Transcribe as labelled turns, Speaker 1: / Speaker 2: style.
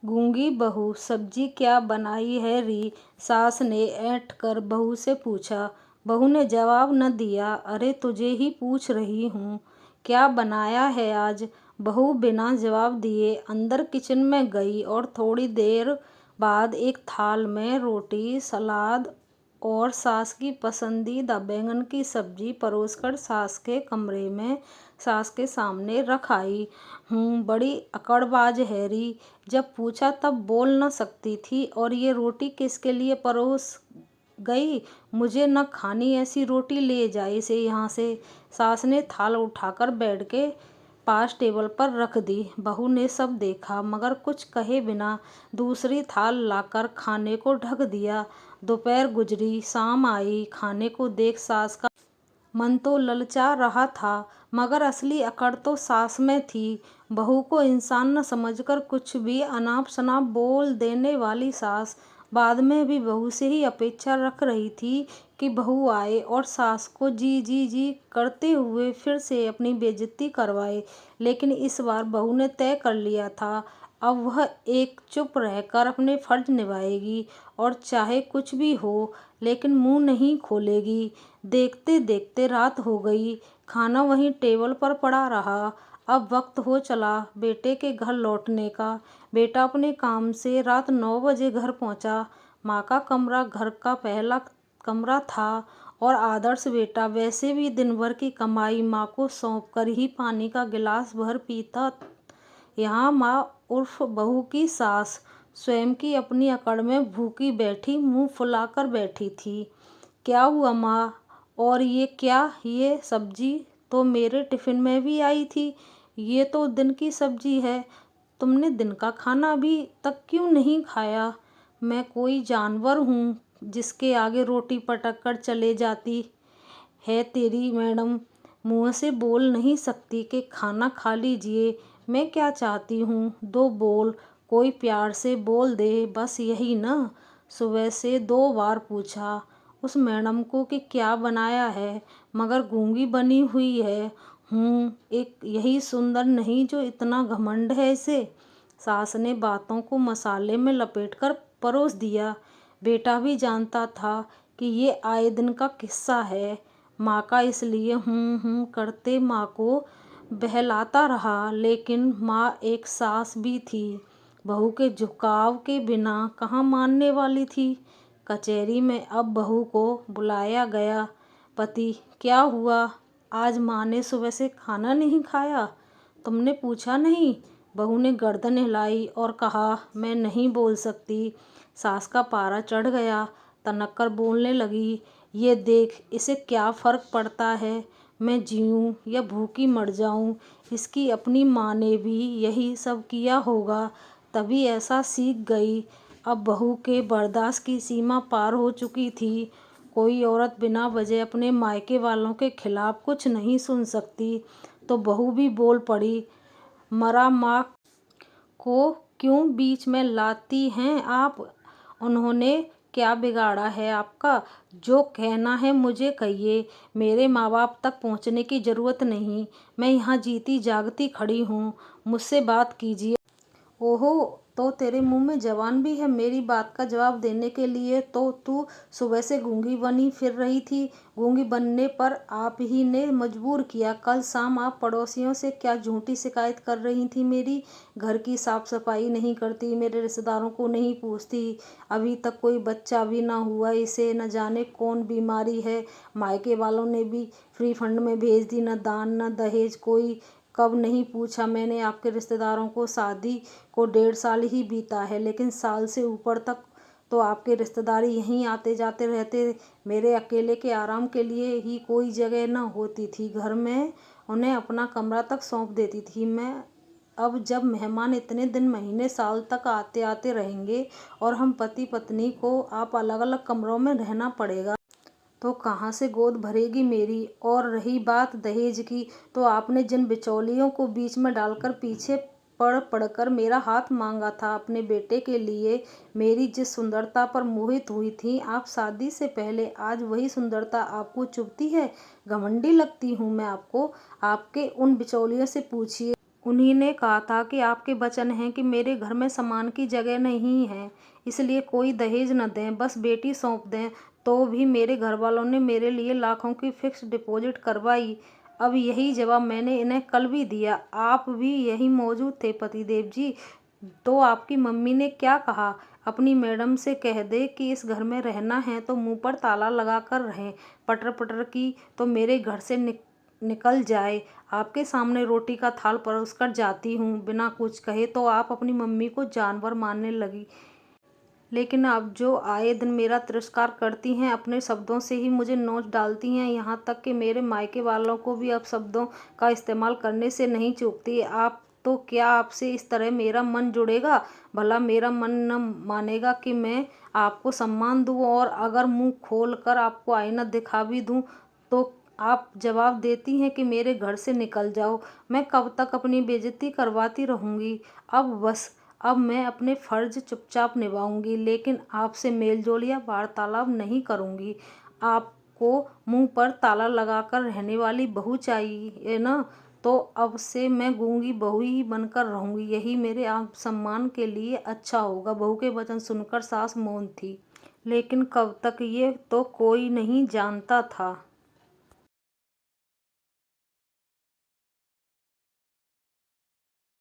Speaker 1: गूंगी बहू, सब्जी क्या बनाई है री? सास ने ऐंठ कर बहू से पूछा। बहू ने जवाब न दिया। अरे तुझे ही पूछ रही हूँ, क्या बनाया है आज? बहू बिना जवाब दिए अंदर किचन में गई और थोड़ी देर बाद एक थाल में रोटी, सलाद और सास की पसंदीदा बैंगन की सब्जी परोसकर सास के कमरे में सास के सामने रख आई। बड़ी अकड़बाज है री। जब पूछा तब बोल न सकती थी। और ये रोटी किसके लिए परोस गई? मुझे न खानी ऐसी रोटी, ले जाए इसे यहाँ से। सास ने थाल उठाकर बेड के पास टेबल पर रख दी। बहू ने सब देखा मगर कुछ कहे बिना दूसरी थाल लाकर खाने को ढक दिया। दोपहर गुजरी, शाम आई। खाने को देख सास का मन तो ललचा रहा था मगर असली अकड़ तो सास में थी। बहू को इंसान न समझकर कुछ भी अनाप शनाप बोल देने वाली सास बाद में भी बहू से ही अपेक्षा रख रही थी कि बहू आए और सास को जी जी जी करते हुए फिर से अपनी बेइज्जती करवाए। लेकिन इस बार बहू ने तय कर लिया था, अब वह एक चुप रहकर अपने फर्ज निभाएगी और चाहे कुछ भी हो लेकिन मुंह नहीं खोलेगी। देखते देखते रात हो गई। खाना वहीं टेबल पर पड़ा रहा। अब वक्त हो चला बेटे के घर लौटने का। बेटा अपने काम से रात 9 बजे घर पहुंचा। माँ का कमरा घर का पहला कमरा था और आदर्श बेटा वैसे भी दिन भर की कमाई माँ को सौंप कर ही पानी का गिलास भर पीता। यहाँ माँ उर्फ बहू की सास स्वयं की अपनी अकड़ में भूखी बैठी, मुंह फुलाकर बैठी थी। क्या हुआ माँ? और ये क्या? ये सब्जी तो मेरे टिफिन में भी आई थी। ये तो दिन की सब्जी है। तुमने दिन का खाना अभी तक क्यों नहीं खाया? मैं कोई जानवर हूँ जिसके आगे रोटी पटक कर चले जाती है तेरी मैडम? मुंह से बोल नहीं सकती कि खाना खा लीजिए। मैं क्या चाहती हूँ? दो बोल, कोई प्यार से बोल दे, बस यही ना। सुबह से 2 बार पूछा उस मैडम को कि क्या बनाया है मगर गूंगी बनी हुई है। एक यही सुंदर नहीं जो इतना घमंड है इसे। सास ने बातों को मसाले में लपेटकर परोस दिया। बेटा भी जानता था कि ये आए दिन का किस्सा है। माँ का इसलिए करते माँ को बहलाता रहा। लेकिन माँ एक सास भी थी, बहू के झुकाव के बिना कहाँ मानने वाली थी। कचहरी में अब बहू को बुलाया गया। पति, क्या हुआ? आज माँ ने सुबह से खाना नहीं खाया? तुमने पूछा नहीं? बहू ने गर्दन हिलाई और कहा, मैं नहीं बोल सकती। सास का पारा चढ़ गया। तनक कर बोलने लगी, ये देख, इसे क्या फ़र्क पड़ता है मैं जीऊँ या भूखी मर जाऊँ? इसकी अपनी माँ ने भी यही सब किया होगा, तभी ऐसा सीख गई। अब बहू के बर्दाश्त की सीमा पार हो चुकी थी। कोई औरत बिना वजह अपने मायके वालों के खिलाफ कुछ नहीं सुन सकती। तो बहू भी बोल पड़ी, मरा माँ को क्यों बीच में लाती हैं आप? उन्होंने क्या बिगाड़ा है आपका? जो कहना है मुझे कहिए। मेरे माँ बाप तक पहुँचने की ज़रूरत नहीं। मैं यहाँ जीती जागती खड़ी हूँ, मुझसे बात कीजिए। ओहो, तो तेरे मुंह में जबान भी है मेरी बात का जवाब देने के लिए। तो तू सुबह से गूंगी बनी फिर रही थी। गूंगी बनने पर आप ही ने मजबूर किया। कल शाम आप पड़ोसियों से क्या झूठी शिकायत कर रही थी मेरी? घर की साफ सफाई नहीं करती, मेरे रिश्तेदारों को नहीं पूछती, अभी तक कोई बच्चा भी ना हुआ, इसे न जाने कौन बीमारी है, मायके वालों ने भी फ्री फंड में भेज दी, न दान न दहेज कोई। कब नहीं पूछा मैंने आपके रिश्तेदारों को? शादी को 1.5 साल ही बीता है लेकिन साल से ऊपर तक तो आपके रिश्तेदार यहीं आते जाते रहते। मेरे अकेले के आराम के लिए ही कोई जगह न होती थी घर में। उन्हें अपना कमरा तक सौंप देती थी मैं। अब जब मेहमान इतने दिन, महीने, साल तक आते आते रहेंगे और हम पति पत्नी को आप अलग अलग कमरों में रहना पड़ेगा, तो कहाँ से गोद भरेगी मेरी? और रही बात दहेज की, तो आपने जिन बिचौलियों को बीच में डालकर पीछे पड़ पड़कर मेरा हाथ मांगा था अपने बेटे के लिए, मेरी जिस सुंदरता पर मोहित हुई थी आप शादी से पहले, आज वही सुंदरता आपको चुभती है? घमंडी लगती हूँ मैं आपको? आपके उन बिचौलियों से पूछिए। उन्हीं ने कहा था कि आपके वचन हैं कि मेरे घर में सामान की जगह नहीं है, इसलिए कोई दहेज न दें, बस बेटी सौंप दें। तो भी मेरे घर वालों ने मेरे लिए लाखों की फिक्स्ड डिपॉजिट करवाई। अब यही जवाब मैंने इन्हें कल भी दिया। आप भी यहीं मौजूद थे पतिदेव जी। तो आपकी मम्मी ने क्या कहा? अपनी मैडम से कह दे कि इस घर में रहना है तो मुंह पर ताला लगा कर रहें। पटर पटर की तो मेरे घर से निकल जाए। आपके सामने रोटी का थाल परोस कर जाती हूँ, बिना कुछ कहे तो आप अपनी मम्मी को जानवर मानने लगी। लेकिन आप जो आए दिन मेरा तिरस्कार करती हैं, अपने शब्दों से ही मुझे नोच डालती हैं, यहाँ तक कि मेरे मायके वालों को भी अब शब्दों का इस्तेमाल करने से नहीं चूकती। आप तो क्या आपसे इस तरह मेरा मन जुड़ेगा? भला मेरा मन न मानेगा कि मैं आपको सम्मान दूँ, और अगर मुंह खोल कर आपको आईना दिखा भी दूँ तो आप जवाब देती हैं कि मेरे घर से निकल जाओ। मैं कब तक अपनी बेइज्जती करवाती रहूँगी? अब मैं अपने फर्ज चुपचाप निभाऊंगी, लेकिन आपसे मेलजोल या वार्तालाप नहीं करूंगी। आपको मुंह पर ताला लगाकर रहने वाली बहू चाहिए ना? तो अब से मैं गूंगी बहू ही बनकर रहूंगी, यही मेरे आत्मसम्मान के लिए अच्छा होगा। बहू के वचन सुनकर सास मौन थी। लेकिन कब तक ये तो कोई नहीं जानता था।